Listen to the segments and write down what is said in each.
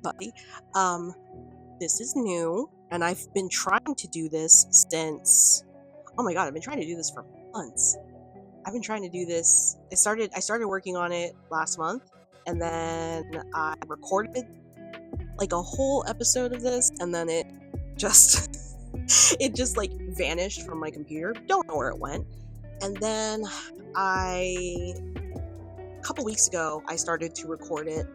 everybody. This is new, and I've been trying to do this since. Oh my god, I've been trying to do this for months. I've been trying to do this. I started working on it last month, and then I recorded like a whole episode of this, and then it just it just like vanished from my computer. Don't know where it went. And then a couple weeks ago, I started to record it.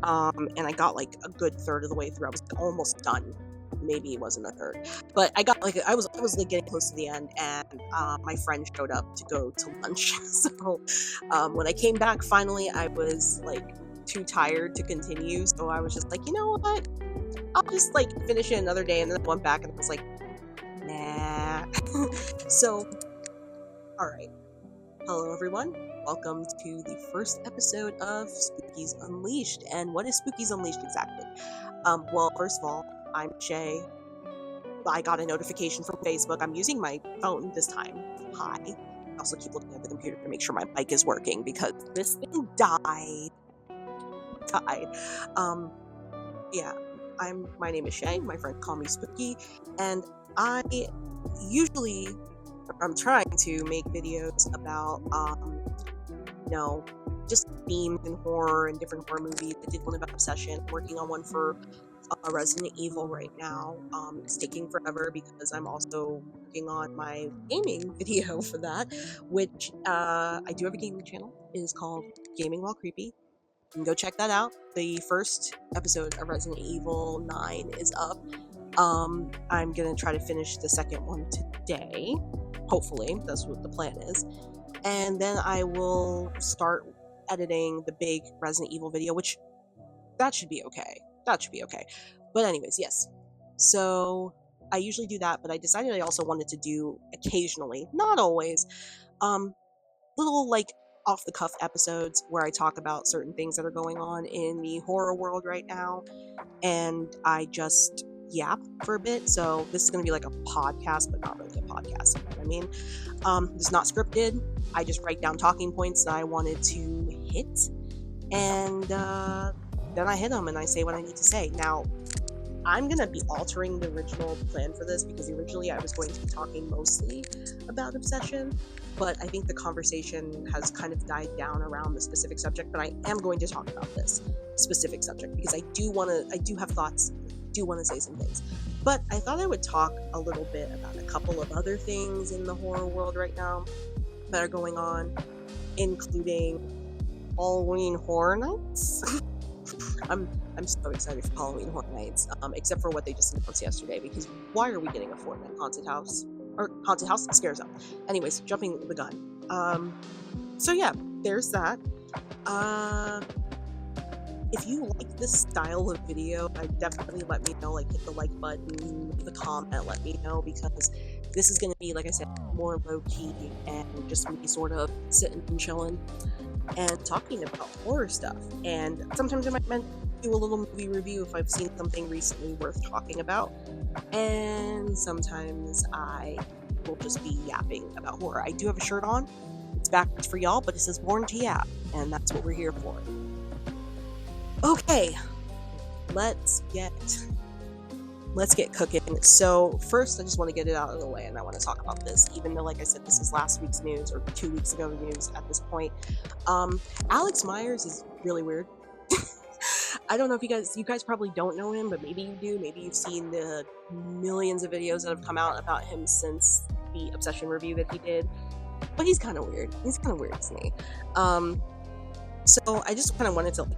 And I got like a good third of the way through. I was almost done. Maybe it wasn't a third, but I got like I was like getting close to the end, and my friend showed up to go to lunch. So when I came back, finally, I was like too tired to continue. So I was just like, you know what? I'll just like finish it another day. And then I went back and I was like, nah. So, all right. Hello, everyone. Welcome to the first episode of Spookies Unleashed. And what is Spookies Unleashed exactly? Well, first of all, I'm Shay. I got a notification from Facebook. I'm using my phone this time. Hi. I also keep looking at the computer to make sure my mic is working because this thing died. Yeah. My name is Shay. My friends call me Spooky, and I'm trying to make videos about just themes in horror and different horror movies. I did one about Obsession. I'm working on one for Resident Evil right now. It's taking forever because I'm also working on my gaming video for that, which I do have a gaming channel. It is called Gaming While Creepy. You can go check that out. The first episode of Resident Evil 9 is up. I'm gonna try to finish the second one today. Hopefully, that's what the plan is. And then I will start editing the big Resident Evil video, which that should be okay. But anyways, yes. So I usually do that, but I decided I also wanted to do occasionally, not always, little like off the cuff episodes where I talk about certain things that are going on in the horror world right now, and I just yap for a bit. So this is going to be like a podcast, but not really a podcast. You know what I mean? It's not scripted. I just write down talking points that I wanted to hit, and then I hit them and I say what I need to say. Now, I'm going to be altering the original plan for this because originally I was going to be talking mostly about Obsession, but I think the conversation has kind of died down around the specific subject, but I am going to talk about this specific subject because I do have thoughts, do want to say some things. But I thought I would talk a little bit about a couple of other things in the horror world right now that are going on, including Halloween Horror Nights. I'm so excited for Halloween Horror Nights, except for what they just announced yesterday, because why are we getting a Fortnite haunted house? Or haunted house? Scare zone. Anyways, jumping the gun. So yeah, there's that. If you like this style of video, definitely let me know, like hit the like button, leave a comment, let me know, because this is going to be, like I said, more low-key and just me sort of sitting and chilling and talking about horror stuff. And sometimes I might do a little movie review if I've seen something recently worth talking about, and sometimes I will just be yapping about horror. I do have a shirt on. It's backwards for y'all, but it says Born to Yap, and that's what we're here for. Okay, let's get cooking. So first, I just want to get it out of the way, and I want to talk about this, even though, like I said, this is last week's news or 2 weeks ago news at this point. Alex Myers is really weird. I don't know if you guys probably don't know him, but maybe you do. Maybe you've seen the millions of videos that have come out about him since the Obsession review that he did. But he's kind of weird. He's kind of weird to me. So I just kind of wanted to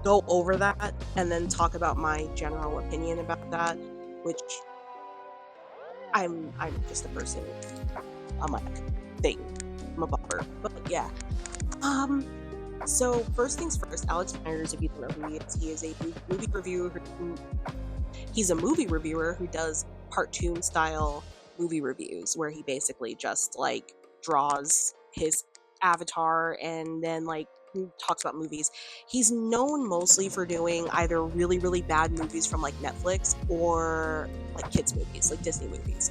go over that and then talk about my general opinion about that, which I'm just a person. I'm like thing. I'm a buffer. But yeah. So first things first, Alex Myers, if you don't know who he is a movie reviewer. He's a movie reviewer who does cartoon style movie reviews where he basically just like draws his avatar and then like talks about movies. He's known mostly for doing either really, really bad movies from like Netflix or like kids movies, like Disney movies.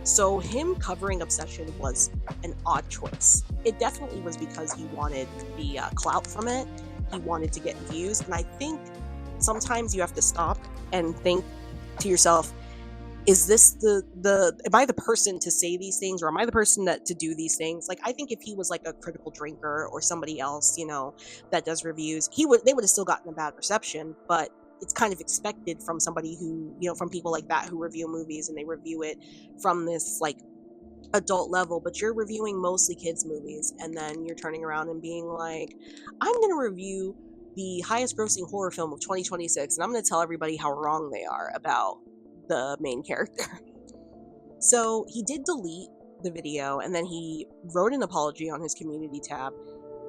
So him covering Obsession was an odd choice. It definitely was because he wanted the clout from it. He wanted to get views, and I think sometimes you have to stop and think to yourself, is this am I the person to say these things, or am I the person to do these things? Like, I think if he was like a critical drinker or somebody else, that does reviews, they would have still gotten a bad reception, but it's kind of expected from somebody who, from people like that who review movies, and they review it from this like adult level, but you're reviewing mostly kids movies, and then you're turning around and being like, I'm going to review the highest grossing horror film of 2026, and I'm going to tell everybody how wrong they are about the main character. So he did delete the video, and then he wrote an apology on his community tab,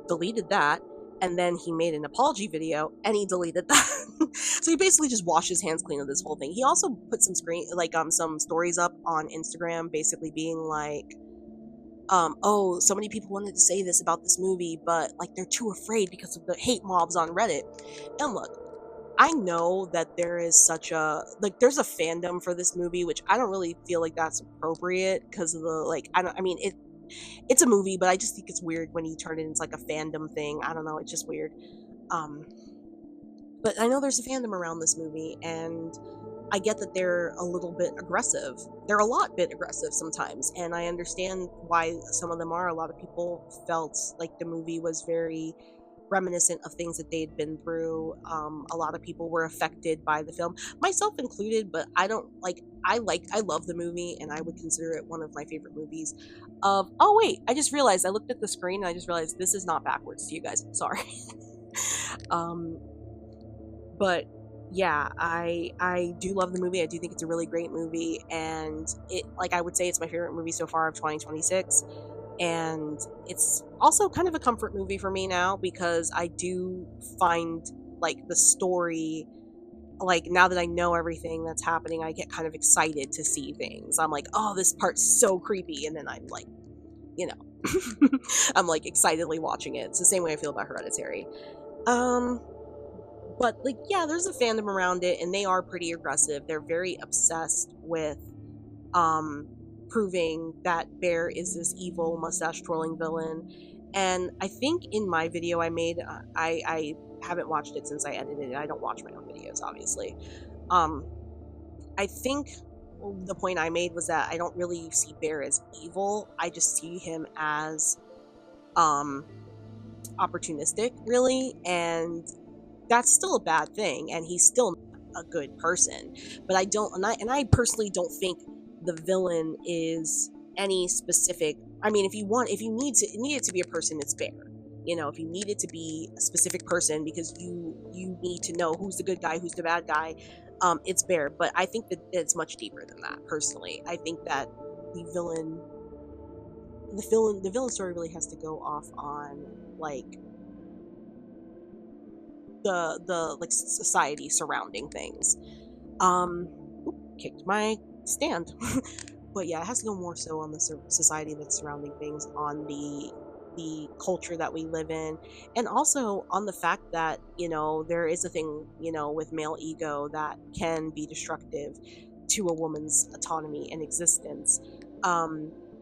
deleted that, and then he made an apology video and he deleted that. So he basically just washed his hands clean of this whole thing. He also put some some stories up on Instagram, basically being like, oh, so many people wanted to say this about this movie, but like they're too afraid because of the hate mobs on Reddit. And look, I know that there is there's a fandom for this movie, which I don't really feel like that's appropriate because of it's a movie, but I just think it's weird when you turn it into like a fandom thing. I don't know, it's just weird. But I know there's a fandom around this movie, and I get that they're a little bit aggressive. They're a lot bit aggressive sometimes, and I understand why some of them are. A lot of people felt like the movie was very reminiscent of things that they'd been through. A lot of people were affected by the film, myself included, but I love the movie, and I would consider it one of my favorite movies. Oh wait, I just realized, I looked at the screen and I just realized this is not backwards to you guys. Sorry. But yeah, I do love the movie. I do think it's a really great movie, and I would say it's my favorite movie so far of 2026. And it's also kind of a comfort movie for me now, because I do find like the story, like now that I know everything that's happening, I get kind of excited to see things. I'm like, oh, this part's so creepy, and then I'm like, I'm like excitedly watching it. It's the same way I feel about Hereditary. But like, yeah, there's a fandom around it, and they are pretty aggressive. They're very obsessed with proving that Bear is this evil mustache twirling villain. And I think in my video I made, I haven't watched it since I edited it. I don't watch my own videos, obviously. I think the point I made was that I don't really see Bear as evil. I just see him as opportunistic, really, and that's still a bad thing, and he's still a good person. But I personally don't think the villain is any specific. I mean, if you need it to be a person, it's Bear. If you need it to be a specific person because you need to know who's the good guy, who's the bad guy, it's Bear. But I think that it's much deeper than that. Personally, I think that the villain story really has to go off on like the like society surrounding things. Kicked my stand. But yeah, it has to go more so on the society that's surrounding things, on the culture that we live in, and also on the fact that there is a thing with male ego that can be destructive to a woman's autonomy and existence.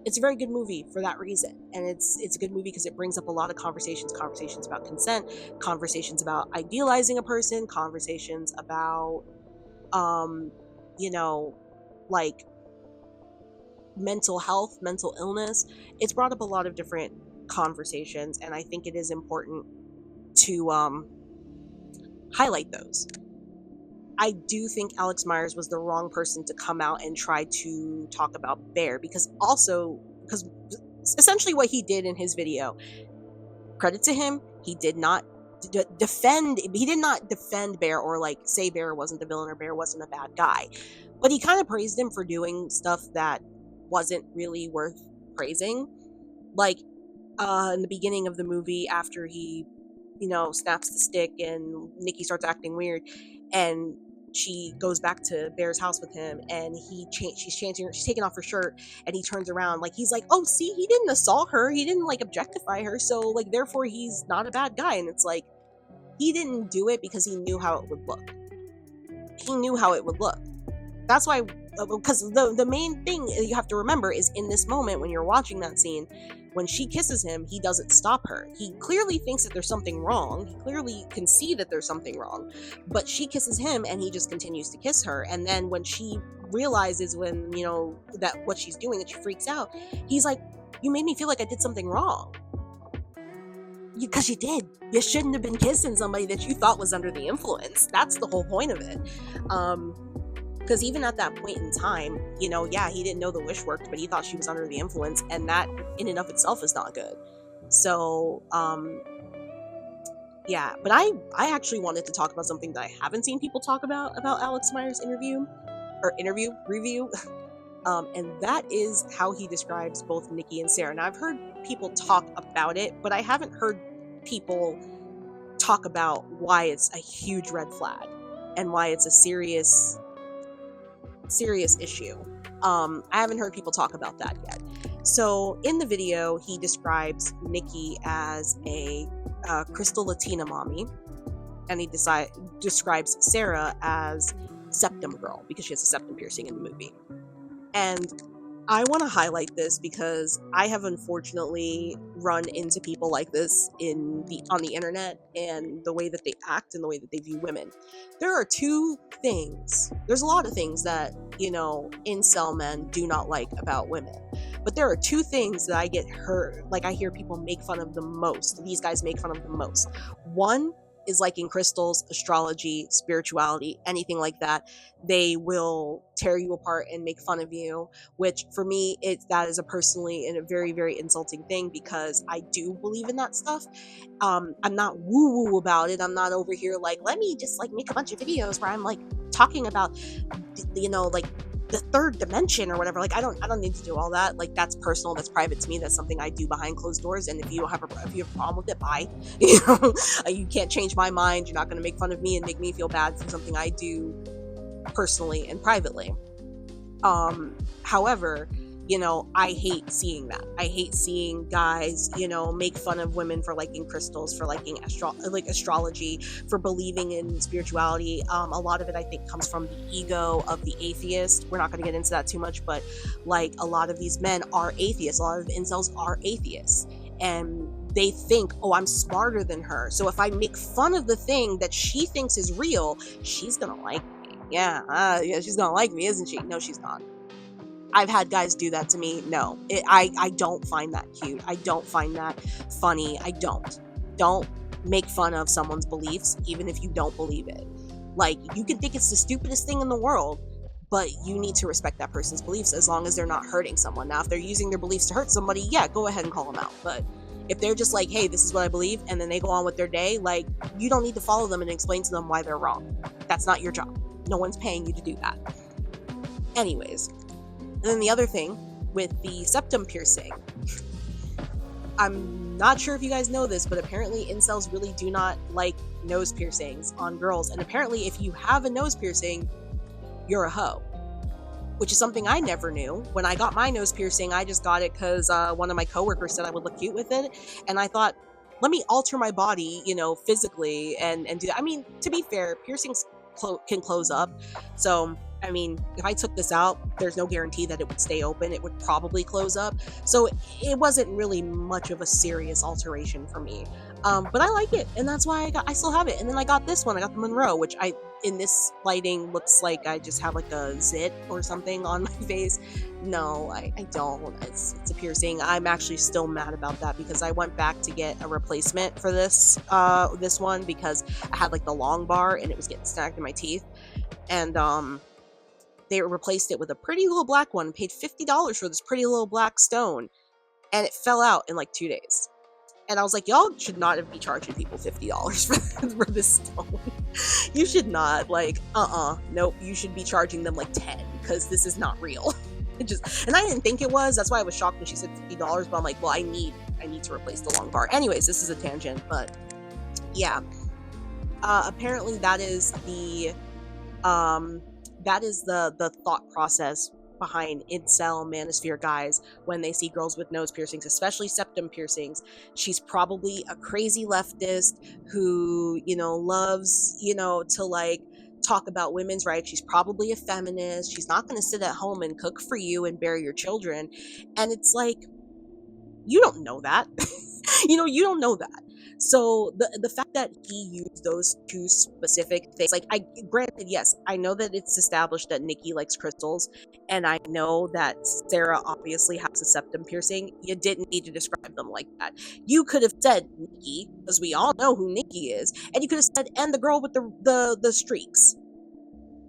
It's a very good movie for that reason, and it's a good movie because it brings up a lot of conversations about consent, conversations about idealizing a person, conversations about like mental health, mental illness. It's brought up a lot of different conversations, and I think it is important to highlight those. I do think Alex Myers was the wrong person to come out and try to talk about Bear, because essentially what he did in his video, credit to him, he did not defend Bear, or like say Bear wasn't the villain or Bear wasn't a bad guy, but he kind of praised him for doing stuff that wasn't really worth praising. Like in the beginning of the movie, after he snaps the stick and Nikki starts acting weird, and she goes back to Bear's house with him, and she's taking off her shirt, and he turns around, like he's like, oh, see, he didn't assault her, he didn't like objectify her, so like therefore he's not a bad guy. And it's like, he didn't do it because he knew how it would look. That's why, because the main thing you have to remember is, in this moment when you're watching that scene, when she kisses him, he doesn't stop her. He clearly thinks that there's something wrong. He clearly can see that there's something wrong, but she kisses him and he just continues to kiss her. And then when she realizes, when, you know, that what she's doing, that she freaks out, he's like, you made me feel like I did something wrong. Because you did. You shouldn't have been kissing somebody that you thought was under the influence. That's the whole point of it. Because even at that point in time, you know, yeah, he didn't know the wish worked, but he thought she was under the influence, and that in and of itself is not good. So, yeah, but I actually wanted to talk about something that I haven't seen people talk about Alex Meyer's interview review, and that is how he describes both Nikki and Sarah. Now, I've heard people talk about it, but I haven't heard people talk about why it's a huge red flag and why it's a serious issue. I haven't heard people talk about that yet. So in the video, he describes Nikki as a crystal Latina mommy, and he describes Sarah as septum girl because she has a septum piercing in the movie. And I want to highlight this because I have unfortunately run into people like this on the internet, and the way that they act and the way that they view women. There are two things. There's a lot of things that, you know, incel men do not like about women. But there are two things that I get I hear people make fun of the most. These guys make fun of the most. One is liking crystals, astrology, spirituality, anything like that. They will tear you apart and make fun of you, which for me, that is a very, very insulting thing, because I do believe in that stuff. I'm not woo-woo about it. I'm not over here like, let me just like make a bunch of videos where I'm like talking about, you know, like the third dimension or whatever. Like, I don't need to do all that. Like, that's personal, that's private to me, that's something I do behind closed doors. And if you have a problem with it, bye. You know, you can't change my mind. You're not going to make fun of me and make me feel bad for something I do personally and privately. However, you know, I hate seeing that. I hate seeing guys, you know, make fun of women for liking crystals, for liking astrology, for believing in spirituality. A lot of it, I think, comes from the ego of the atheist. We're not going to get into that too much, but like, a lot of these men are atheists. A lot of incels are atheists, and they think, oh, I'm smarter than her, so if I make fun of the thing that she thinks is real, she's gonna like me. Yeah, she's gonna like me, isn't she? No, she's not. I've had guys do that to me. No, I don't find that cute. I don't find that funny. I don't make fun of someone's beliefs, even if you don't believe it. Like, you can think it's the stupidest thing in the world, but you need to respect that person's beliefs as long as they're not hurting someone. Now, if they're using their beliefs to hurt somebody, yeah, go ahead and call them out. But if they're just like, hey, this is what I believe, and then they go on with their day, like, you don't need to follow them and explain to them why they're wrong. That's not your job. No one's paying you to do that. Anyways. And then the other thing with the septum piercing, I'm not sure if you guys know this, but apparently incels really do not like nose piercings on girls. And apparently if you have a nose piercing, you're a hoe, which is something I never knew. When I got my nose piercing, I just got it because one of my coworkers said I would look cute with it. And I thought, let me alter my body, you know, physically and do that. I mean, to be fair, piercings can close up. So, I mean, if I took this out, there's no guarantee that it would stay open. It would probably close up. So it wasn't really much of a serious alteration for me. But I like it, and that's why I still have it. And then I got this one. I got the Monroe, which in this lighting looks like I just have like a zit or something on my face. No, I don't. It's a piercing. I'm actually still mad about that because I went back to get a replacement for this one because I had like the long bar and it was getting snagged in my teeth. And they replaced it with a pretty little black one, paid $50 for this pretty little black stone, and it fell out in like 2 days. And I was like, y'all should not be charging people $50 for this stone. You should not, like, nope, you should be charging them like 10, because this is not real. And I didn't think it was, that's why I was shocked when she said $50, but I'm like, well, I need to replace the long bar. Anyways, this is a tangent, but yeah. Apparently that is the thought process behind incel manosphere guys when they see girls with nose piercings, especially septum piercings. She's probably a crazy leftist who, you know, loves, you know, to like talk about women's rights. She's probably a feminist. She's not going to sit at home and cook for you and bear your children. And it's like, You don't know that. You don't know that. So the fact that he used those two specific things, like, I granted, yes, I know that it's established that Nikki likes crystals, and I know that Sarah obviously has a septum piercing. You didn't need to describe them like that. You could have said Nikki, because we all know who Nikki is, and you could have said, and the girl with the streaks.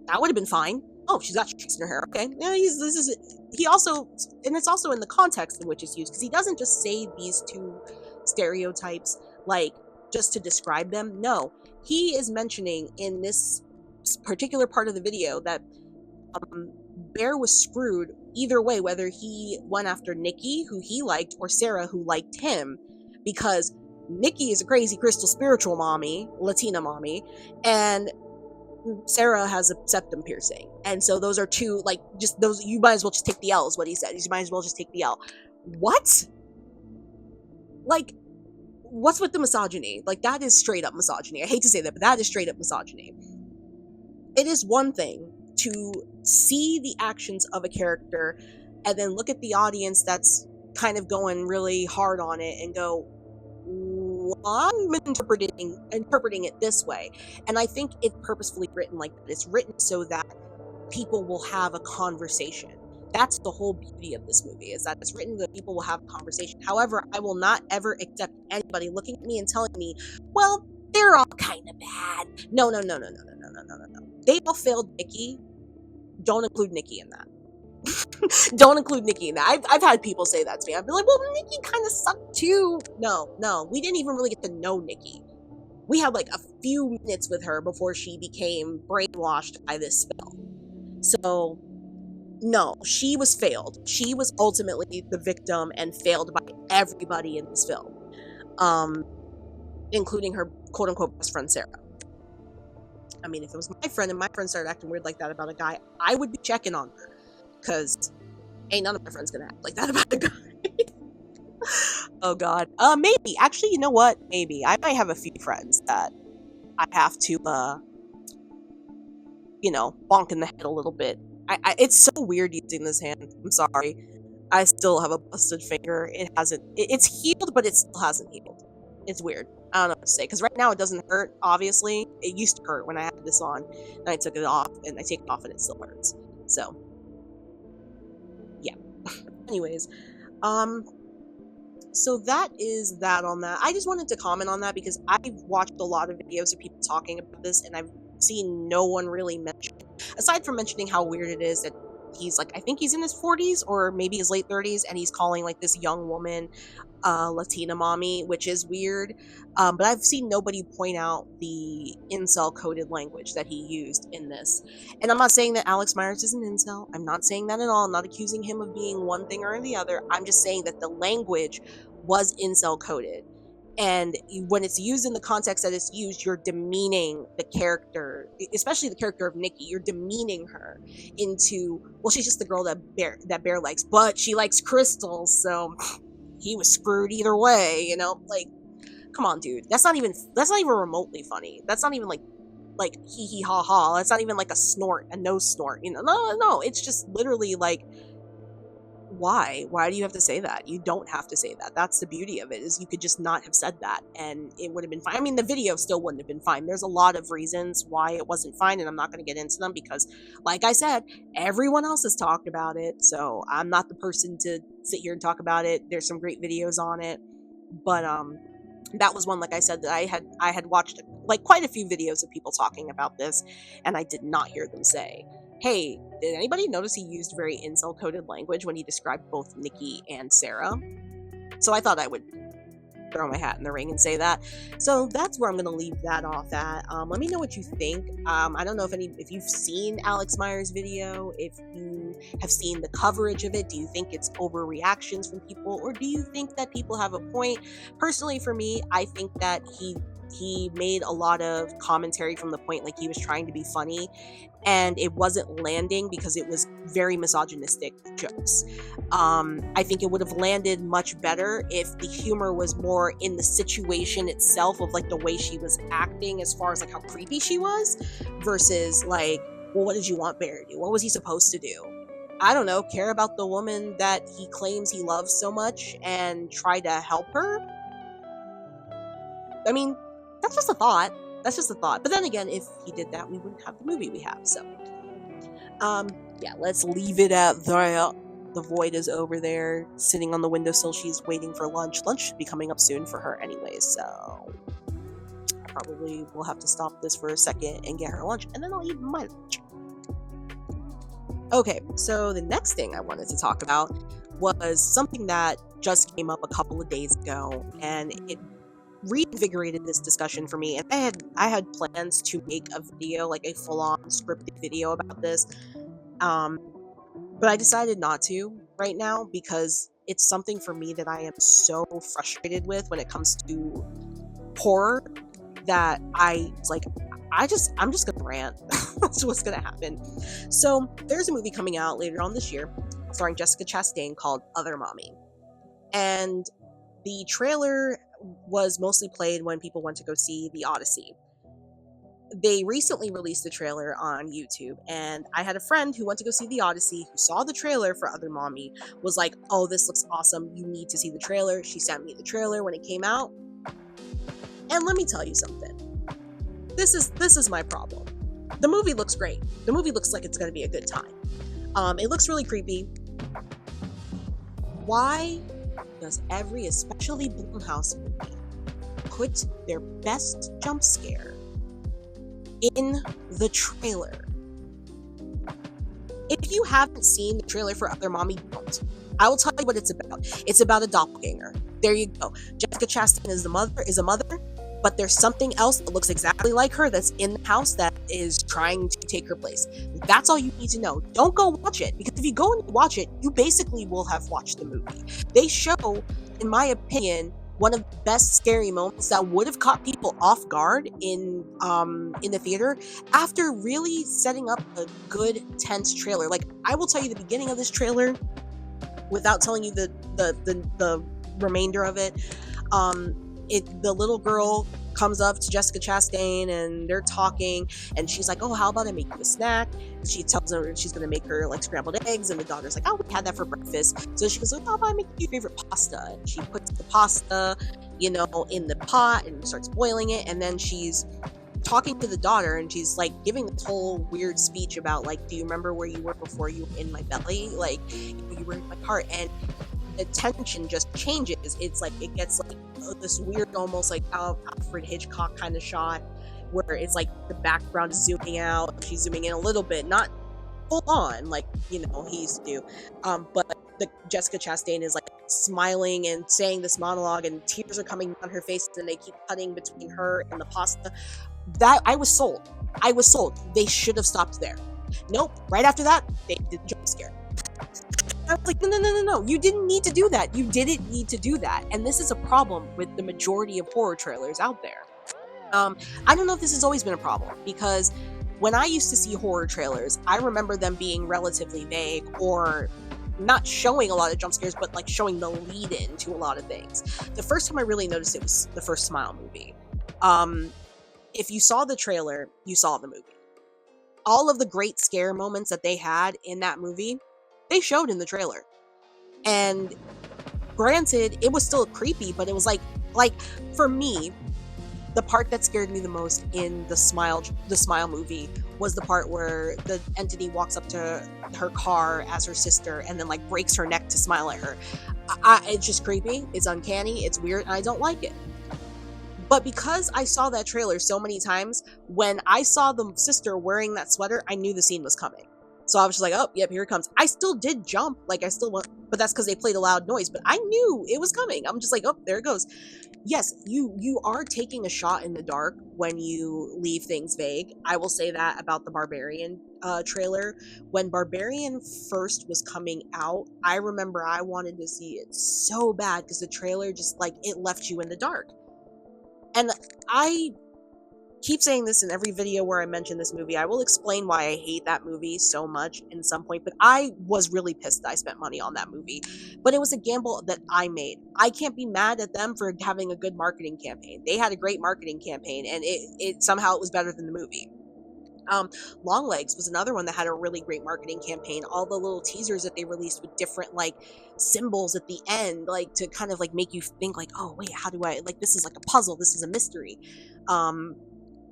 That would have been fine. Oh, she's got streaks in her hair. Okay, yeah, he also, and it's also in the context in which it's used, because he doesn't just say these two stereotypes like just to describe them. No, he is mentioning in this particular part of the video that Bear was screwed either way, whether he went after Nikki, who he liked, or Sarah, who liked him, because Nikki is a crazy crystal spiritual mommy, Latina mommy, and Sarah has a septum piercing. And so those are two, like, just those, you might as well just take the L, is what he said. You might as well just take the L. What? Like, what's with the misogyny? Like, that is straight up misogyny. I hate to say that, but that is straight up misogyny. It is one thing to see the actions of a character and then look at the audience that's kind of going really hard on it and go, I'm interpreting it this way. And I think it's purposefully written like that. It's written so that people will have a conversation. That's the whole beauty of this movie, is that it's written that people will have a conversation. However, I will not ever accept anybody looking at me and telling me, well, they're all kind of bad. No. They all failed Nikki. Don't include Nikki in that. Don't include Nikki in that. I've had people say that to me. I've been like, well, Nikki kind of sucked too. No. We didn't even really get to know Nikki. We had like a few minutes with her before she became brainwashed by this spell. So, no, she was failed. She was ultimately the victim and failed by everybody in this film. Including her quote-unquote best friend, Sarah. I mean, if it was my friend and my friend started acting weird like that about a guy, I would be checking on her. Because ain't none of my friends gonna act like that about a guy. Oh, God. Maybe. Actually, you know what? Maybe. I might have a few friends that I have to, bonk in the head a little bit. It's so weird using this hand. I'm sorry. I still have a busted finger. It's healed, but it still hasn't healed. It's weird. I don't know what to say, because right now it doesn't hurt, obviously. It used to hurt when I had this on, and I took it off, and I take it off, and it still hurts. So, yeah. Anyways, so that is that on that. I just wanted to comment on that, because I've watched a lot of videos of people talking about this, and I've seen no one really mention, aside from mentioning how weird it is that he's like, I think he's in his 40s or maybe his late 30s, and he's calling like this young woman Latina mommy, which is weird. But I've seen nobody point out the incel coded language that he used in this. And I'm not saying that Alex Myers is an incel. I'm not saying that at all. I'm not accusing him of being one thing or the other. I'm just saying that the language was incel coded. And when it's used in the context that it's used, you're demeaning the character, especially the character of Nikki. You're demeaning her into, well, she's just the girl that Bear likes, but she likes crystals, so he was screwed either way, like, come on, dude. That's not even remotely funny. That's not even like hee hee ha ha. That's not even like a nose snort, no, it's just literally like, why do you have to say that? You don't have to say that. That's the beauty of it, is you could just not have said that and it would have been fine. I mean, the video still wouldn't have been fine. There's a lot of reasons why it wasn't fine, and I'm not going to get into them because, like I said, everyone else has talked about it, so I'm not the person to sit here and talk about it. There's some great videos on it, but that was one, like I said, that I had watched like quite a few videos of people talking about this, and I did not hear them say, hey, did anybody notice he used very incel-coded language when he described both Nikki and Sarah? So I thought I would throw my hat in the ring and say that. So that's where I'm going to leave that off at. Let me know what you think. I don't know if you've seen Alex Myers' video, if you have seen the coverage of it. Do you think it's overreactions from people, or do you think that people have a point? Personally, for me, I think that he made a lot of commentary from the point like he was trying to be funny, and it wasn't landing because it was very misogynistic jokes. I think it would have landed much better if the humor was more in the situation itself of like the way she was acting, as far as like how creepy she was, versus like, well, what did you want Bear to do? What was he supposed to do? I don't know, care about the woman that he claims he loves so much and try to help her. I mean, that's just a thought. That's just a thought. But then again, if he did that, we wouldn't have the movie we have. So, yeah, let's leave it at that. The Void is over there, sitting on the windowsill. She's waiting for lunch. Lunch should be coming up soon for her anyways, so I probably will have to stop this for a second and get her lunch, and then I'll eat my lunch. Okay, so the next thing I wanted to talk about was something that just came up a couple of days ago, and it reinvigorated this discussion for me. And I had plans to make a video, like a full-on scripted video about this, but I decided not to right now because it's something for me that I am so frustrated with when it comes to horror that I'm just gonna rant. That's what's gonna happen. So there's a movie coming out later on this year starring Jessica Chastain called Other Mommy. And the trailer was mostly played when people went to go see The Odyssey. They recently released the trailer on YouTube, and I had a friend who went to go see The Odyssey, who saw the trailer for Other Mommy, was like, oh, this looks awesome, you need to see the trailer. She sent me the trailer when it came out, and let me tell you something. This is my problem. The movie looks great. The movie looks like it's going to be a good time. It looks really creepy. Why does every, especially Blumhouse movie, put their best jump scare in the trailer? If you haven't seen the trailer for Other Mommy, don't. I will tell you what it's about. It's about a doppelganger. There you go. Jessica Chastain is a mother, but there's something else that looks exactly like her that's in the house that is trying to take her place. That's all you need to know. Don't go watch it, because if you go and watch it, you basically will have watched the movie. They show, in my opinion, one of the best scary moments that would have caught people off guard in the theater after really setting up a good tense trailer. Like, I will tell you the beginning of this trailer without telling you the remainder of it. The little girl comes up to Jessica Chastain and they're talking, and she's like, oh, how about I make you a snack? And she tells her she's gonna make her like scrambled eggs, and the daughter's like, oh, we had that for breakfast. So she goes, oh, how about I make you your favorite pasta? And she puts the pasta, in the pot and starts boiling it, and then she's talking to the daughter, and she's like giving this whole weird speech about like, do you remember where you were before you were in my belly? Like, you were in my heart. And the tension just changes. It's like, it gets like this weird, almost like Alfred Hitchcock kind of shot, where it's like the background is zooming out, she's zooming in a little bit, not full on like he used to do, but the Jessica Chastain is like smiling and saying this monologue, and tears are coming down her face, and they keep cutting between her and the pasta. That I was sold. They should have stopped there. Nope. Right after that, they did the jump scare. I was like, no, you didn't need to do that. You didn't need to do that. And this is a problem with the majority of horror trailers out there. I don't know if this has always been a problem, because when I used to see horror trailers, I remember them being relatively vague, or not showing a lot of jump scares, but like showing the lead in to a lot of things. The first time I really noticed it was the first Smile movie. If you saw the trailer, you saw the movie. All of the great scare moments that they had in that movie, they showed in the trailer. And granted, it was still creepy, but it was like for me, the part that scared me the most in the Smile movie was the part where the entity walks up to her car as her sister and then like breaks her neck to smile at her. It's just creepy, it's uncanny, it's weird, and I don't like it. But because I saw that trailer so many times, when I saw the sister wearing that sweater, I knew the scene was coming. So I was just like, oh, yep, here it comes. I still did jump, like I still went, but that's because they played a loud noise, but I knew it was coming. I'm just like, oh, there it goes. Yes, you are taking a shot in the dark when you leave things vague. I will say that about the Barbarian trailer. When Barbarian first was coming out, I remember I wanted to see it so bad because the trailer just like, it left you in the dark. And I keep saying this in every video where I mention this movie. I will explain why I hate that movie so much in some point, but I was really pissed that I spent money on that movie. But it was a gamble that I made. I can't be mad at them for having a good marketing campaign. They had a great marketing campaign, and it somehow it was better than the movie. Longlegs was another one that had a really great marketing campaign. All the little teasers that they released with different like symbols at the end, like to kind of like make you think like, oh wait, how do I, like, this is like a puzzle, this is a mystery.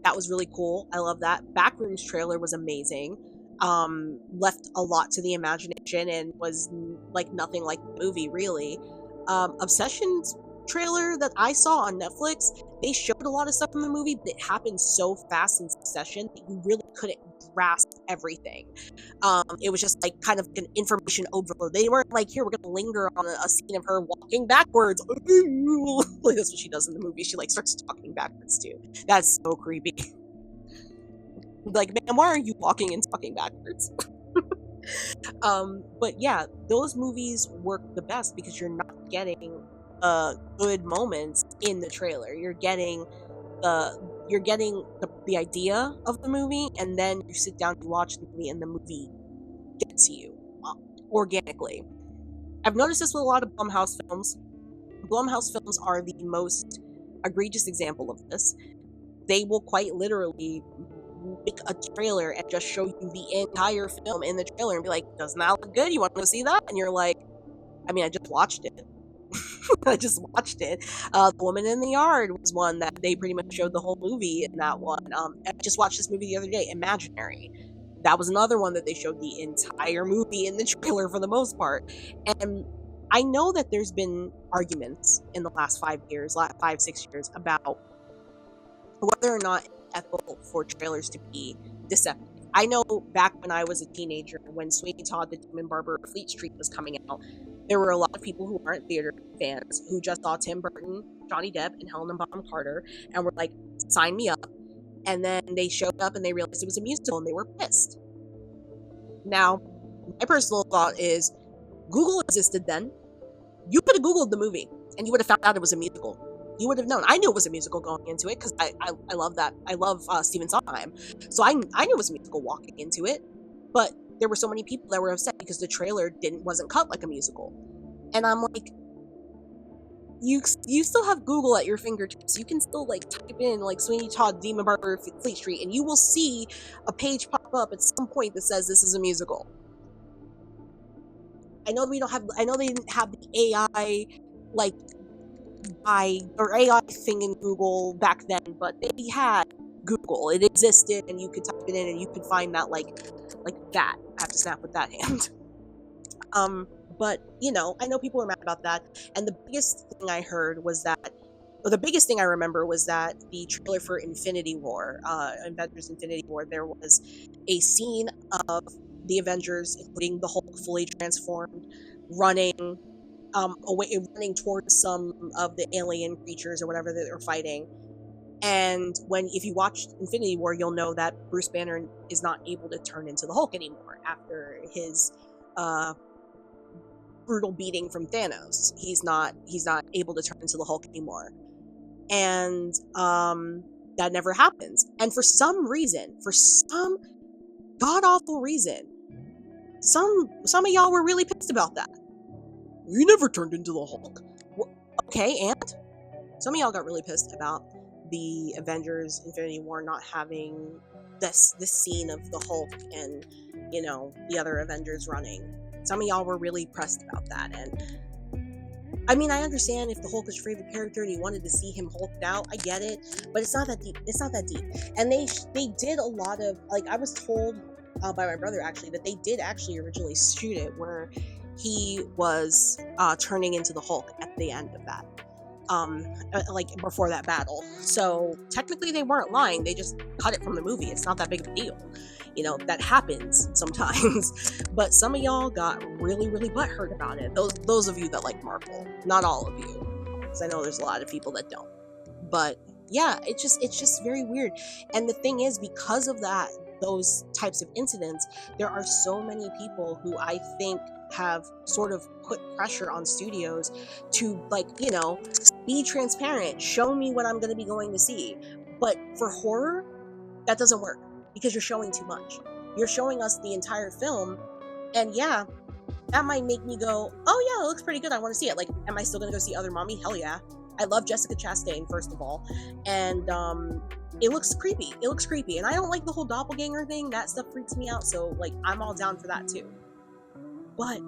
That was really cool. I love that. Backrooms trailer was amazing. Left a lot to the imagination and was like nothing like the movie, really. Obsession's trailer that I saw on Netflix, they showed a lot of stuff in the movie, but it happened so fast in succession that you really couldn't grasp everything. It was just like kind of an information overload. They weren't like, here, we're gonna linger on a scene of her walking backwards. Like, that's what she does in the movie. She like starts talking backwards too. That's so creepy. Like, man, why are you walking and talking backwards? But yeah, those movies work the best because you're not getting good moments in the trailer. You're getting the idea of the movie, and then you sit down to watch the movie, and the movie gets to you organically. I've noticed this with a lot of Blumhouse films. Blumhouse films are the most egregious example of this. They will quite literally make a trailer and just show you the entire film in the trailer and be like, doesn't that look good? You want to see that? And you're like, I mean, I just watched it. I just watched it. The Woman in the Yard was one that they pretty much showed the whole movie in that one. I just watched this movie the other day, Imaginary. That was another one that they showed the entire movie in the trailer for the most part. And I know that there's been arguments in the last 6 years about whether or not it's ethical for trailers to be deceptive. I know back when I was a teenager, when Sweeney Todd, the Demon Barber of Fleet Street was coming out, there were a lot of people who aren't theater fans who just saw Tim Burton, Johnny Depp, and Helena Bonham Carter and were like, sign me up. And then they showed up and they realized it was a musical and they were pissed. Now, my personal thought is, Google existed then. You could have Googled the movie and you would have found out it was a musical. You would have known. I knew it was a musical going into it because I love that. I love Stephen Sondheim. So I knew it was a musical walking into it. But there were so many people that were upset because the trailer wasn't cut like a musical. And I'm like, you still have Google at your fingertips. You can still like type in like Sweeney Todd, Demon Barber, Fleet Street, and you will see a page pop up at some point that says this is a musical. I know they didn't have the AI like AI thing in Google back then, but they had Google. It existed, and you could type it in, and you could find that like that. I have to snap with that hand. But I know people were mad about that, and the biggest thing I heard was that, or the biggest thing I remember was that the trailer for Infinity War, Avengers Infinity War, there was a scene of the Avengers, including the Hulk fully transformed, running towards some of the alien creatures or whatever that they're fighting. And if you watched Infinity War, you'll know that Bruce Banner is not able to turn into the Hulk anymore after his brutal beating from Thanos. He's not able to turn into the Hulk anymore. And that never happens. And for some god-awful reason, some of y'all were really pissed about that. You never turned into the Hulk. Well, okay, and some of y'all got really pissed about the Avengers Infinity War not having this scene of the Hulk and the other Avengers running. Some of y'all were really pressed about that, and I mean, I understand if the Hulk is your favorite character and you wanted to see him hulked out. I get it, but it's not that deep. It's not that deep. And they did a lot of, like, I was told by my brother actually that they did actually originally shoot it where he was turning into the Hulk at the end of that, like before that battle. So technically they weren't lying. They just cut it from the movie. It's not that big of a deal. That happens sometimes. But some of y'all got really, really butthurt about it. Those of you that like Marvel, not all of you, because I know there's a lot of people that don't. But yeah, it's just very weird. And the thing is, because of those types of incidents, there are so many people who I think have sort of put pressure on studios to, like, be transparent, show me what I'm going to be going to see. But for horror, that doesn't work because you're showing too much. You're showing us the entire film, and yeah, that might make me go, oh yeah, it looks pretty good, I want to see it. Like, am I still going to go see Other Mommy? Hell yeah. I love Jessica Chastain, first of all, and it looks creepy. It looks creepy. And I don't like the whole doppelganger thing. That stuff freaks me out. So, like, I'm all down for that too. But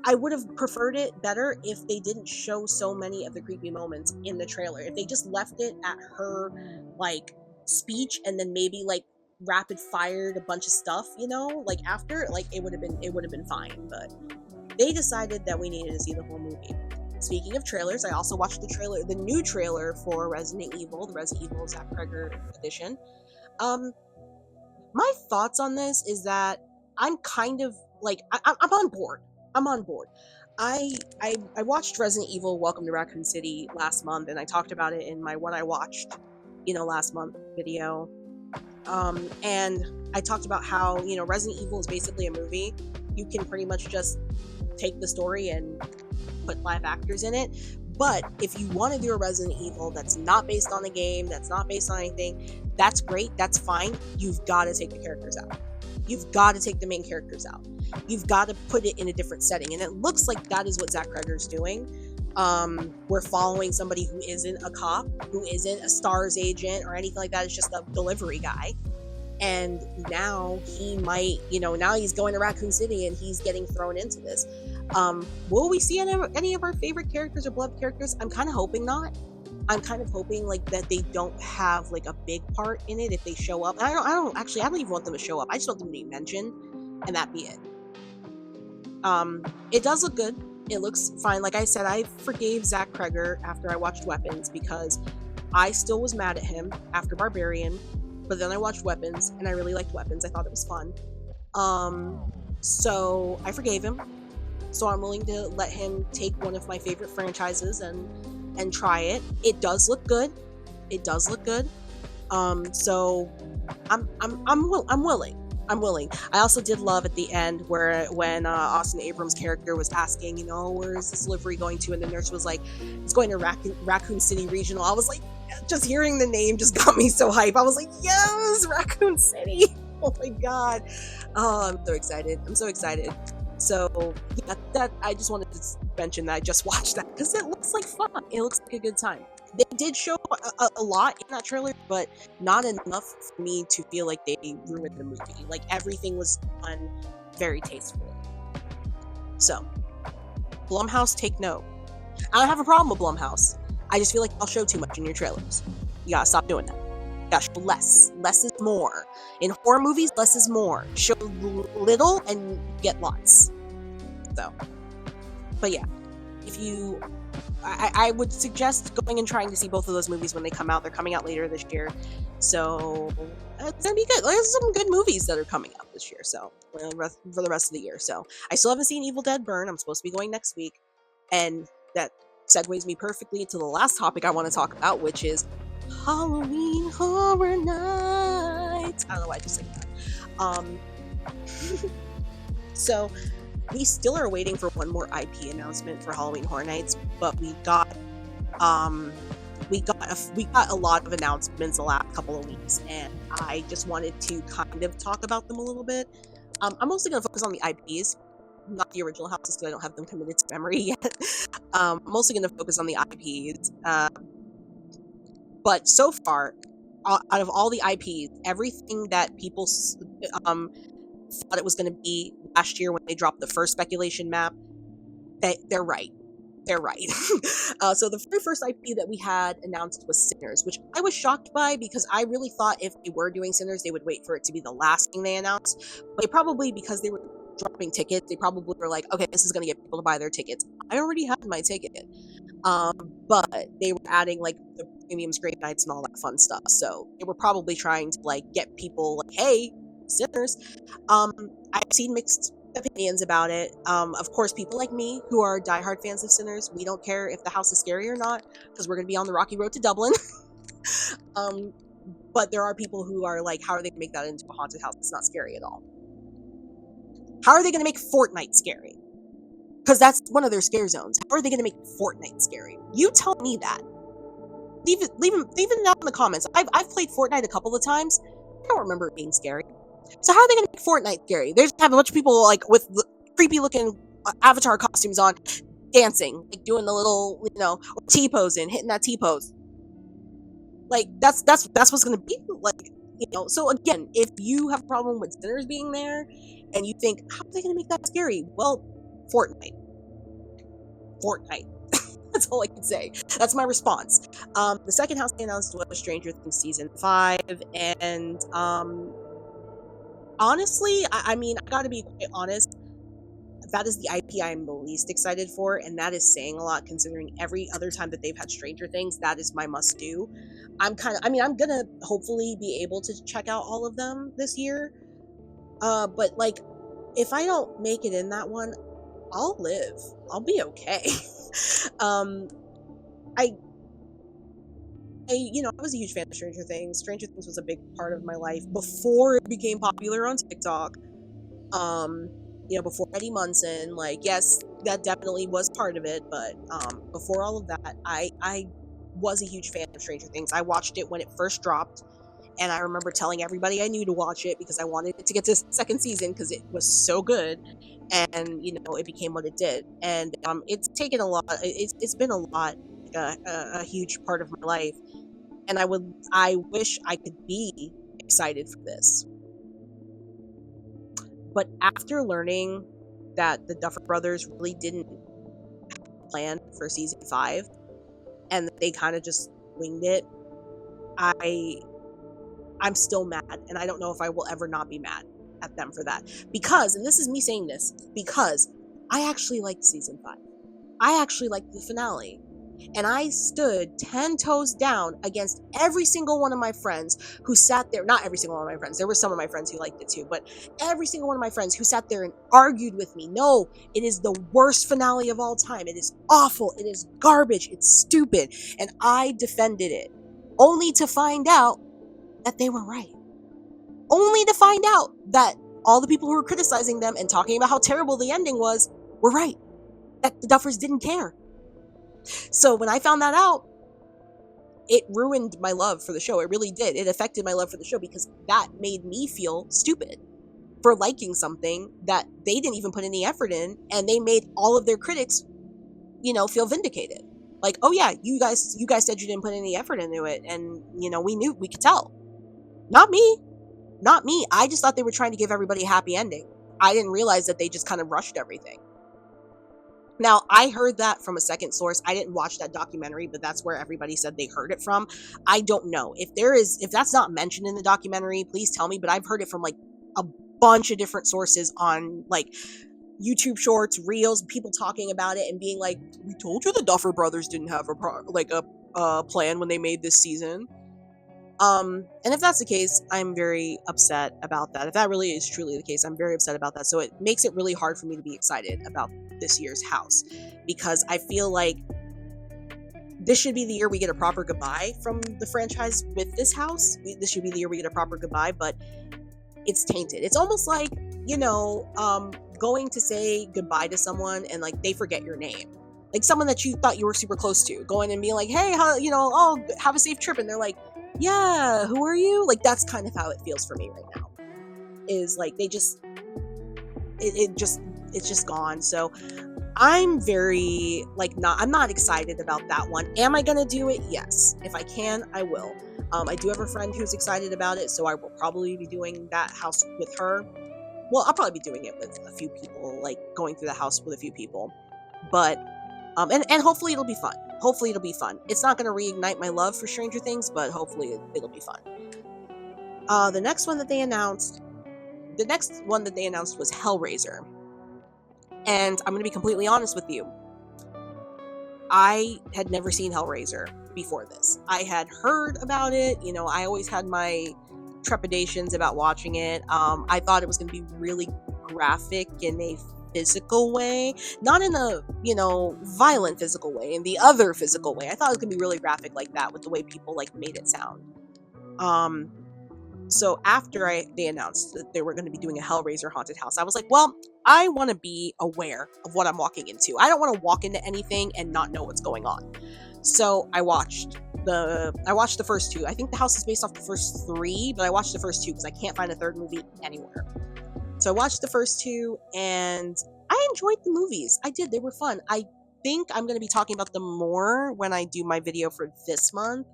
I would have preferred it better if they didn't show so many of the creepy moments in the trailer. If they just left it at her, like, speech and then maybe, like, rapid fired a bunch of stuff, you know, like after, like, it would have been fine. But they decided that we needed to see the whole movie. Speaking of trailers, I also watched the new trailer for Resident Evil, the Resident Evil Zach Cregger edition. My thoughts on this is that I'm kind of like I'm on board. I'm on board. I watched Resident Evil Welcome to Raccoon City last month, and I talked about it in my what I watched, last month video. And I talked about how, Resident Evil is basically a movie. You can pretty much just take the story and put live actors in it. But if you want to do a Resident Evil that's not based on the game, that's not based on anything, that's great, that's fine. You've got to take the characters out. You've got to take the main characters out. You've got to put it in a different setting. And it looks like that is what Zach Cregger's doing. We're following somebody who isn't a cop, who isn't a STARS agent or anything like that. It's just a delivery guy. And now he might, now he's going to Raccoon City and he's getting thrown into this. Will we see any of our favorite characters or beloved characters? I'm kind of hoping not. I'm kind of hoping that they don't have a big part in it if they show up. And I don't even want them to show up. I just want them to be mentioned and that be it. It does look good. It looks fine. Like I said, I forgave Zach Cregger after I watched Weapons because I still was mad at him after Barbarian, but then I watched Weapons and I really liked Weapons. I thought it was fun. So I forgave him. So I'm willing to let him take one of my favorite franchises and try it. It does look good. It does look good. So I'm willing. I also did love at the end when Austin Abrams' character was asking, where is this delivery going to? And the nurse was like, it's going to Raccoon City Regional. I was like, just hearing the name just got me so hype. I was like, yes, Raccoon City. Oh my God. I'm so excited. So yeah, that I just wanted to mention that I just watched that because it looks like fun. It looks like a good time. They did show a lot in that trailer, but not enough for me to feel like they ruined the movie. Like everything was done very tastefully. So, Blumhouse, take note. I don't have a problem with Blumhouse. I just feel like I'll show too much in your trailers. You gotta stop doing that. You gotta show less. Less is more. In horror movies, less is more. Show little and get lots. So, but yeah, if you... I would suggest going and trying to see both of those movies when they come out. They're coming out later this year, so it's gonna be good. There's some good movies that are coming out this year, so for the rest of the year. So I still haven't seen Evil Dead Burn. I'm supposed to be going next week, and that segues me perfectly to the last topic I want to talk about, which is Halloween Horror Nights. I don't know why I just said that. So we still are waiting for one more IP announcement for Halloween Horror Nights, but we got a lot of announcements the last couple of weeks, and I just wanted to kind of talk about them a little bit. I'm mostly going to focus on the IPs, not the original houses because I don't have them committed to memory yet. I'm mostly going to focus on the IPs. But so far, out of all the IPs, everything that people thought it was going to be last year when they dropped the first speculation map, they're right. So the very first IP that we had announced was Sinners, which I was shocked by because I really thought if they were doing Sinners, they would wait for it to be the last thing they announced. But they probably, because they were dropping tickets, they probably were like, okay, this is going to get people to buy their tickets. I already had my ticket. But they were adding the premium screen nights and all that fun stuff. So they were probably trying to get people hey, Sinners. I've seen mixed opinions about it. Of course, people like me who are diehard fans of Sinners, we don't care if the house is scary or not because we're going to be on the rocky road to Dublin. But there are people who are like, how are they going to make that into a haunted house? It's not scary at all. How are they going to make Fortnite scary? Because that's one of their scare zones. How are they going to make Fortnite scary? You tell me that. Leave it down in the comments. I've played Fortnite a couple of times. I don't remember it being scary. So how are they going to make Fortnite scary? There's have a bunch of people with creepy looking avatar costumes on, dancing, doing the little T-pose hitting that T-pose. Like that's what's gonna be like, you know. So again, if you have a problem with sinners being there, and you think how are they gonna make that scary? Well, Fortnite. That's all I can say. That's my response. The second house they announced was Stranger Things season 5, and honestly, I mean, I gotta be quite honest. That is the IP I'm the least excited for, and that is saying a lot considering every other time that they've had Stranger Things, that is my must do. I'm gonna hopefully be able to check out all of them this year. But like, if I don't make it in that one, I'll live. I'll be okay. um, I, I was a huge fan of Stranger Things. Stranger Things was a big part of my life before it became popular on TikTok. Um, before Eddie Munson, like, yes, that definitely was part of it, but before all of that, I was a huge fan of Stranger Things. I watched it when it first dropped, and I remember telling everybody I knew to watch it because I wanted it to get to second season because it was so good, and it became what it did, and it's taken a lot. It's been a lot, a huge part of my life, and I wish I could be excited for this. But after learning that the Duffer Brothers really didn't plan for season 5 and they kind of just winged it, I'm still mad, and I don't know if I will ever not be mad at them for that. Because, and this is me saying this, because I actually liked season 5. I actually liked the finale. And I stood 10 toes down against every single one of my friends who sat there. Not every single one of my friends. There were some of my friends who liked it too. But every single one of my friends who sat there and argued with me. No, it is the worst finale of all time. It is awful. It is garbage. It's stupid. And I defended it. Only to find out that they were right. Only to find out that all the people who were criticizing them and talking about how terrible the ending was were right. That the Duffers didn't care. So when I found that out, it ruined my love for the show. It really did. It affected my love for the show because that made me feel stupid for liking something that they didn't even put any effort in, and they made all of their critics, feel vindicated. Like, oh yeah, you guys said you didn't put any effort into it, and we could tell. Not me. I just thought they were trying to give everybody a happy ending. I didn't realize that they just kind of rushed everything. Now, I heard that from a second source. I didn't watch that documentary, but that's where everybody said they heard it from. I don't know. If that's not mentioned in the documentary, please tell me, but I've heard it from like a bunch of different sources on like YouTube shorts, reels, people talking about it and being like, we told you the Duffer Brothers didn't have a plan when they made this season. And if that's the case, I'm very upset about that. If that really is truly the case, I'm very upset about that. So it makes it really hard for me to be excited about this year's house, because I feel like this should be the year we get a proper goodbye from the franchise with this house. This should be the year we get a proper goodbye, but it's tainted. It's almost like, going to say goodbye to someone and like they forget your name. Like someone that you thought you were super close to, going and being like, hey, have a safe trip. And they're like, yeah, who are you? Like, that's kind of how it feels for me right now. Is like they just it's just gone. So I'm very I'm not excited about that one. Am I gonna do it? Yes. If I can, I will. I do have a friend who's excited about it, so I will probably be doing that house with her. Well, I'll probably be doing it with a few people, like going through the house with a few people. But and hopefully it'll be fun. Hopefully it'll be fun. It's not going to reignite my love for Stranger Things, but hopefully it'll be fun. The next one that they announced was Hellraiser. And I'm going to be completely honest with you. I had never seen Hellraiser before this. I had heard about it. I always had my trepidations about watching it. I thought it was going to be really graphic in a physical way, not in a violent physical way, in the other physical way. I thought it was gonna be really graphic like that with the way people made it sound. So after they announced that they were going to be doing a Hellraiser haunted house, I was like, well, I want to be aware of what I'm walking into. I don't want to walk into anything and not know what's going on. So I watched the first 2. I think the house is based off the first 3, but I watched the first 2 because I can't find a third movie anywhere. So I watched the first 2, and I enjoyed the movies. I did. They were fun. I think I'm going to be talking about them more when I do my video for this month.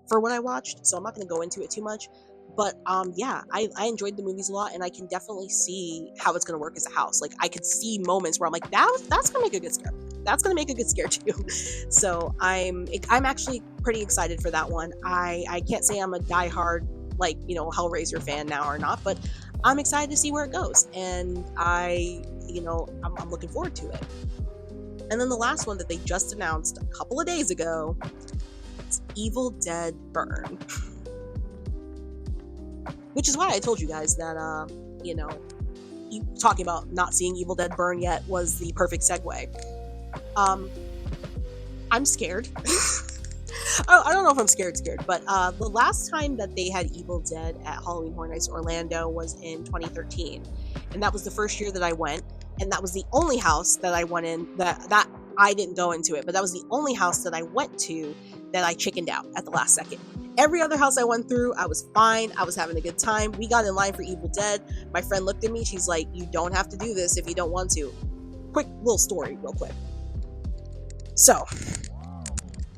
for what I watched, so I'm not going to go into it too much. But yeah, I enjoyed the movies a lot, and I can definitely see how it's going to work as a house. Like, I could see moments where I'm like, that's going to make a good scare. That's going to make a good scare too. So I'm actually pretty excited for that one. I can't say I'm a diehard, like, Hellraiser fan now or not, but I'm excited to see where it goes, and I'm looking forward to it. And then the last one that they just announced a couple of days ago, is Evil Dead Burn. Which is why I told you guys that, talking about not seeing Evil Dead Burn yet was the perfect segue. I'm scared. I don't know if I'm scared, but the last time that they had Evil Dead at Halloween Horror Nights Orlando was in 2013. And that was the first year that I went. And that was the only house that I went in, that I didn't go into it, but that was the only house that I went to that I chickened out at the last second. Every other house I went through, I was fine. I was having a good time. We got in line for Evil Dead. My friend looked at me. She's like, you don't have to do this if you don't want to. Quick little story, real quick. So,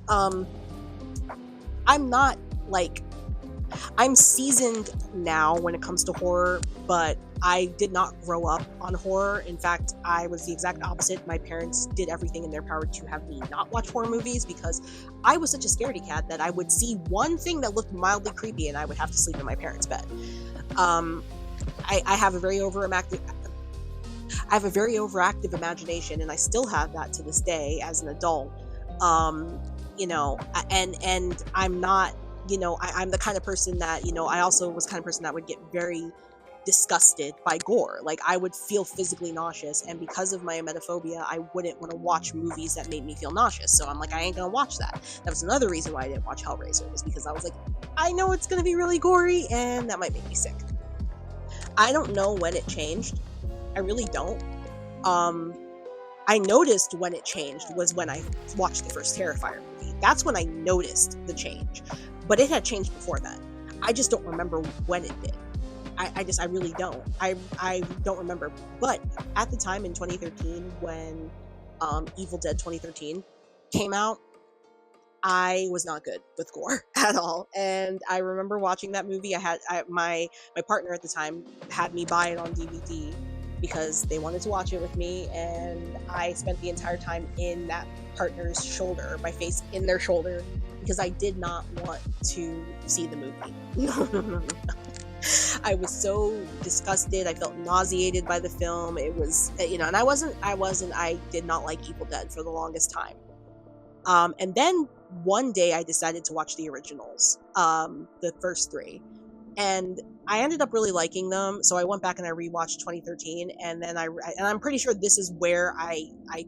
I'm not, I'm seasoned now when it comes to horror, but I did not grow up on horror. In fact, I was the exact opposite. My parents did everything in their power to have me not watch horror movies because I was such a scaredy cat that I would see one thing that looked mildly creepy and I would have to sleep in my parents' bed. I have a very overactive imagination, and I still have that to this day as an adult. And I'm not, I'm the kind of person that, I also was the kind of person that would get very disgusted by gore. Like, I would feel physically nauseous, and because of my emetophobia, I wouldn't want to watch movies that made me feel nauseous. So I'm like, I ain't gonna watch that. That was another reason why I didn't watch Hellraiser, was because I was like, I know it's gonna be really gory, and that might make me sick. I don't know when it changed. I really don't. I noticed when it changed was when I watched the first Terrifier movie. That's when I noticed the change. But it had changed before then. I just don't remember when it did. I really don't. I don't remember. But at the time in 2013, when Evil Dead 2013 came out, I was not good with gore at all. And I remember watching that movie. My partner at the time had me buy it on DVD because they wanted to watch it with me, and I spent the entire time in that partner's shoulder, my face in their shoulder, because I did not want to see the movie. No. I was so disgusted. I felt nauseated by the film. It was, and I did not like Evil Dead for the longest time. And then one day I decided to watch the originals, the first three. And I ended up really liking them, so I went back and I rewatched 2013, and then I'm pretty sure this is where I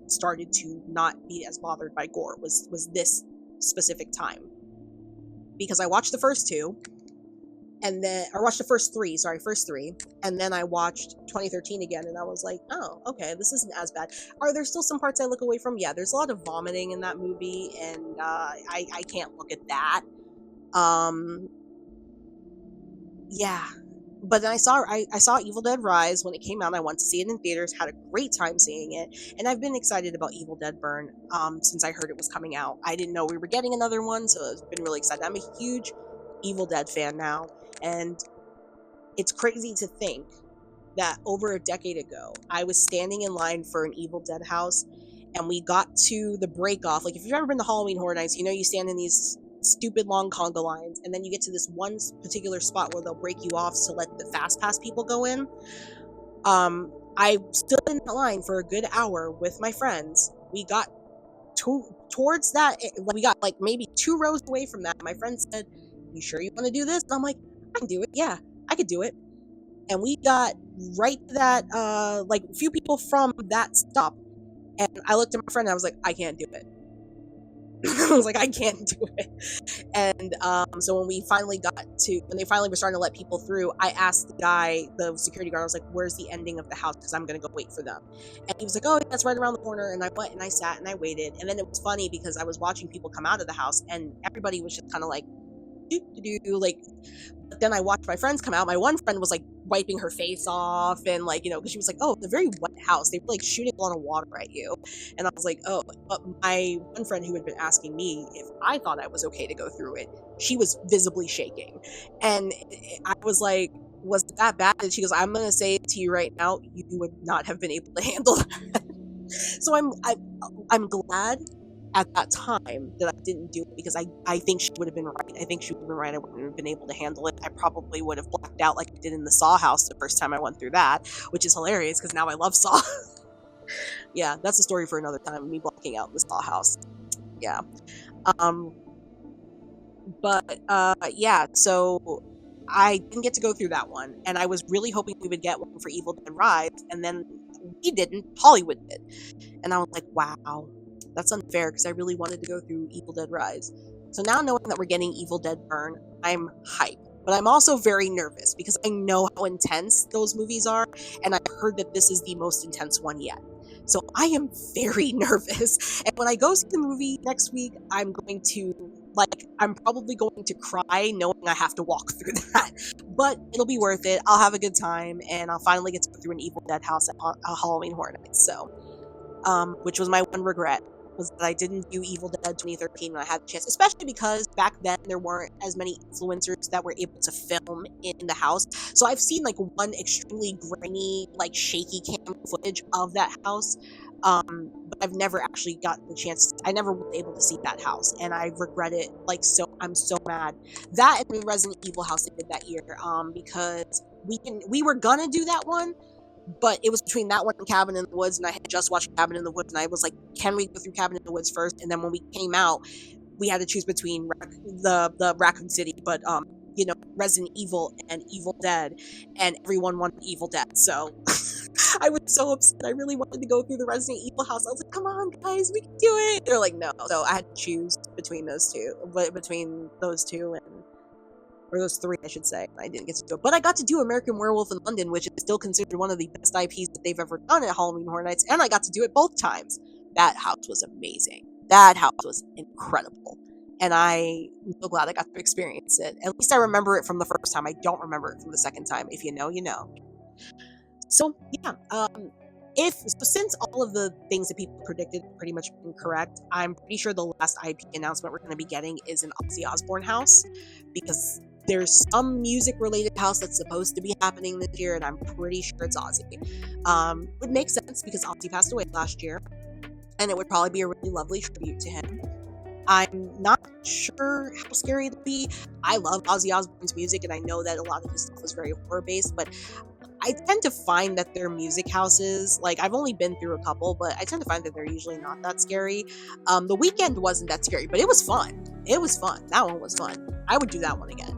started to not be as bothered by gore, was this specific time. Because I watched the first two, and then I watched the first three, and then I watched 2013 again, and I was like, oh, okay, this isn't as bad. Are there still some parts I look away from? Yeah, there's a lot of vomiting in that movie, and I can't look at that. Yeah, but then I saw Evil Dead Rise when it came out. I went to see it in theaters, had a great time seeing it, and I've been excited about Evil Dead Burn since I heard it was coming out. I didn't know we were getting another one, so I've been really excited. I'm a huge Evil Dead fan now, and it's crazy to think that over a decade ago, I was standing in line for an Evil Dead house, and we got to the break off. Like, if you've ever been to Halloween Horror Nights, you stand in these stupid long conga lines, and then you get to this one particular spot where they'll break you off to let the fast pass people go in. I stood in the line for a good hour with my friends. We got towards that, we got like maybe 2 rows away from that. My friend said, "You sure you want to do this?" And I'm like, "I can do it. Yeah, I could do it." And we got right to that, like a few people from that stop, and I looked at my friend and I was like, "I can't do it." I was like, I can't do it. And so when they finally were starting to let people through, I asked the security guard, I was like, "Where's the ending of the house? Because I'm going to go wait for them." And he was like, "Oh, that's right around the corner." And I went and I sat and I waited. And then it was funny because I was watching people come out of the house, and everybody was just kind of like like, but then I watched my friends come out. My one friend was like wiping her face off, and like, because she was like, oh, it's a very wet house. They were like shooting a lot of water at you. And I was like, oh, but my one friend who had been asking me if I thought I was okay to go through it, she was visibly shaking. And I was like, was it that bad? And she goes, I'm going to say it to you right now, you would not have been able to handle that. So I'm glad at that time that I didn't do it, because I think she would have been right. I think she would have been right. I wouldn't have been able to handle it. I probably would have blacked out like I did in the Saw house the first time I went through that, which is hilarious because now I love Saw. Yeah, that's a story for another time, me blacking out in the Saw house. Yeah. Yeah, so I didn't get to go through that one, and I was really hoping we would get one for Evil Dead Rise, and then we didn't. Hollywood did. And I was like, wow, that's unfair, because I really wanted to go through Evil Dead Rise. So now knowing that we're getting Evil Dead Burn, I'm hyped. But I'm also very nervous, because I know how intense those movies are, and I've heard that this is the most intense one yet. So I am very nervous. And when I go see the movie next week, I'm probably going to cry knowing I have to walk through that. But it'll be worth it. I'll have a good time, and I'll finally get to go through an Evil Dead house at Halloween Horror Nights. So, which was my one regret, was that I didn't do Evil Dead 2013 when I had the chance, especially because back then there weren't as many influencers that were able to film in the house. So I've seen like one extremely grainy, like shaky cam footage of that house, but I've never actually gotten the chance. I never was able to see that house, and I regret it like so. I'm so mad. That and the Resident Evil house they did that year, because we were gonna do that one, but it was between that one and Cabin in the Woods, and I had just watched Cabin in the Woods, and I was like, can we go through Cabin in the Woods first? And then when we came out, we had to choose between the Raccoon City, but Resident Evil and Evil Dead, and everyone wanted Evil Dead, so I was so upset. I really wanted to go through the Resident Evil house. I was like, come on, guys, we can do it. They're like, no. So I had to choose between those two, or those three, I should say. I didn't get to do it. But I got to do American Werewolf in London, which is still considered one of the best IPs that they've ever done at Halloween Horror Nights, and I got to do it both times. That house was amazing. That house was incredible. And I'm so glad I got to experience it. At least I remember it from the first time. I don't remember it from the second time. If you know, you know. So, yeah. Since all of the things that people predicted pretty much been correct, I'm pretty sure the last IP announcement we're going to be getting is an Ozzy Osbourne house, because there's some music-related house that's supposed to be happening this year, and I'm pretty sure it's Ozzy. It makes sense, because Ozzy passed away last year, and it would probably be a really lovely tribute to him. I'm not sure how scary it'll be. I love Ozzy Osbourne's music, and I know that a lot of his stuff is very horror-based, but I tend to find that their music houses, like, I've only been through a couple, but I tend to find that they're usually not that scary. The Weeknd wasn't that scary, but it was fun. It was fun. That one was fun. I would do that one again.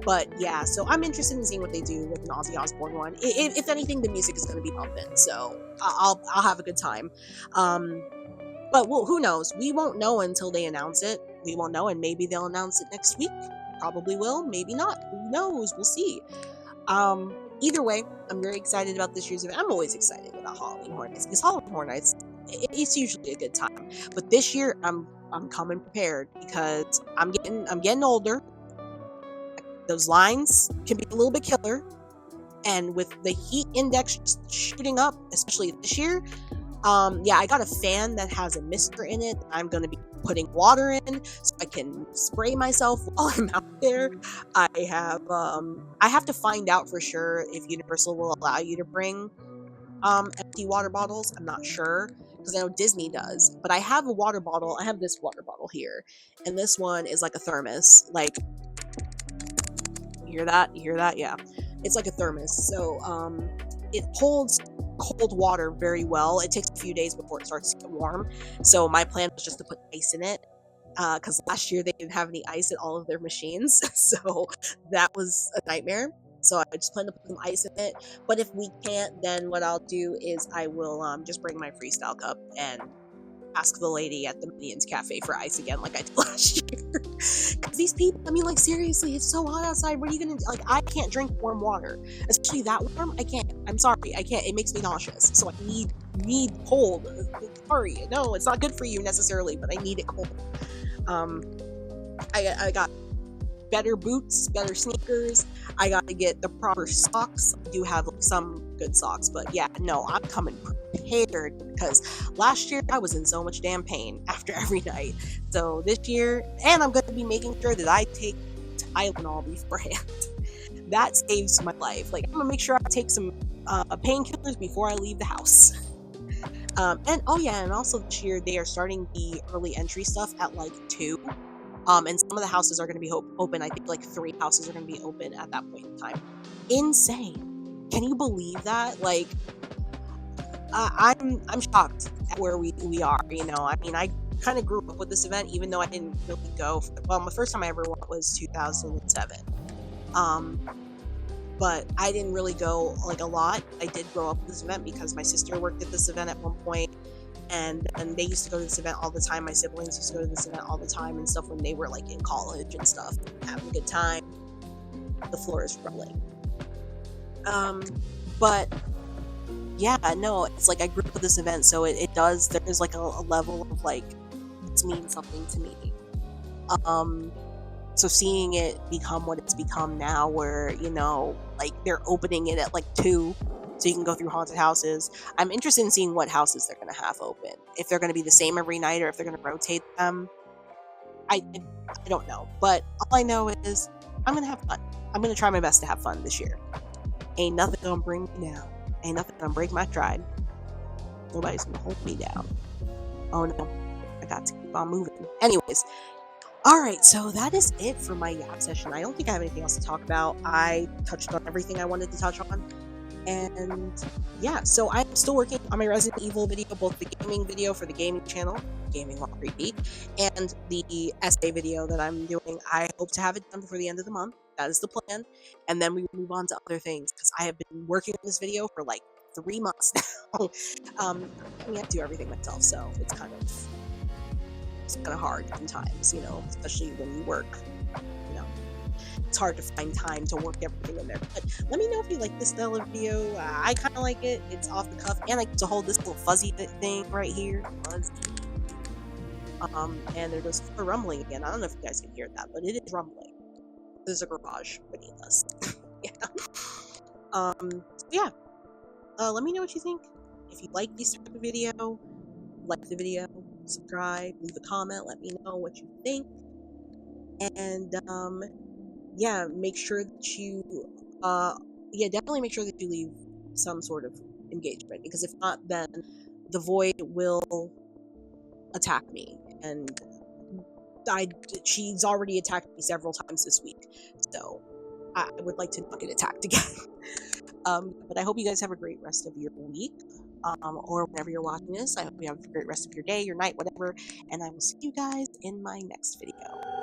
But yeah, so I'm interested in seeing what they do with an Ozzy Osbourne one. If anything, the music is going to be bumping, so I'll have a good time. But who knows? We won't know until they announce it. We won't know, and maybe they'll announce it next week. Probably will, maybe not. Who knows? We'll see. Either way, I'm very excited about this year's event. I'm always excited about Halloween Horror Nights, because Halloween Horror Nights, it's usually a good time. But this year, I'm coming prepared, because I'm getting older. Those lines can be a little bit killer, and with the heat index just shooting up, especially this year, I got a fan that has a mister in it. I'm going to be putting water in so I can spray myself while I'm out there. I have to find out for sure if Universal will allow you to bring empty water bottles. I'm not sure, because I know Disney does, but I have a water bottle. I have this water bottle here, and this one is like a thermos. Like, you hear that? Yeah, it's like a thermos. So it holds cold water very well. It takes a few days before it starts to get warm. So my plan was just to put ice in it, because last year they didn't have any ice in all of their machines. So that was a nightmare. So I just plan to put some ice in it. But if we can't, then what I'll do is I will just bring my Freestyle cup and ask the lady at the Minions Cafe for ice again, like I did last year. Because these people, I mean, like, seriously, it's so hot outside. What are you gonna do? Like, I can't drink warm water, especially that warm. I can't. I'm sorry, I can't. It makes me nauseous. So I need cold. Sorry, no, it's not good for you necessarily, but I need it cold. I got better boots, better sneakers. I got to get the proper socks. I do have like some good socks, but yeah, no, I'm coming prepared because last year I was in so much damn pain after every night. So this year, and I'm going to be making sure that I take Tylenol beforehand. That saves my life. Like, I'm gonna make sure I take some painkillers before I leave the house. And oh yeah, and also this year they are starting the early entry stuff at like 2. And some of the houses are going to be open. I think like 3 houses are going to be open at that point in time. Insane. Can you believe that? Like, I'm shocked at where we are. You know, I mean, I kind of grew up with this event, even though I didn't really go. Well, the first time I ever went was 2007. But I didn't really go like a lot. I did grow up with this event because my sister worked at this event at one point, and they used to go to this event all the time. My siblings used to go to this event all the time and stuff when they were like in college and stuff, having a good time. The floor is rumbling. But yeah, no, it's like I grew up with this event, so it does. There's like a level of like this means something to me. So seeing it become what it's become now, where, you know, like they're opening it at like 2, so you can go through haunted houses. I'm interested in seeing what houses they're going to have open. If they're going to be the same every night or if they're going to rotate them. I don't know. But all I know is I'm going to have fun. I'm going to try my best to have fun this year. Ain't nothing going to bring me down. Ain't nothing going to break my stride. Nobody's going to hold me down. Oh no. I got to keep on moving. Anyways. Alright, so that is it for my Yap session. I don't think I have anything else to talk about. I touched on everything I wanted to touch on. And yeah, so I'm still working on my Resident Evil video, both the gaming video for the gaming channel, Gaming While Creepy, and the essay video that I'm doing. I hope to have it done before the end of the month. That is the plan. And then we will move on to other things, because I have been working on this video for like 3 months now. I mean, I have to do everything myself, so it's kind of hard sometimes, you know, especially when you work, you know, it's hard to find time to work everything in there. But let me know if you like this style of video. I kind of like it. It's off the cuff, and I get to hold this little fuzzy thing right here. Fuzzy. And there goes the rumbling again. I don't know if you guys can hear that, but it is rumbling. There's a garage beneath us. Yeah. Yeah. Let me know what you think. If you like this type of video, like the video, subscribe, leave a comment, let me know what you think. And yeah, make sure that you definitely make sure that you leave some sort of engagement, because if not, then the void will attack me, and she's already attacked me several times this week, so I would like to not get attacked again. But I hope you guys have a great rest of your week, or whenever you're watching this. I hope you have a great rest of your day, your night, whatever, and I will see you guys in my next video.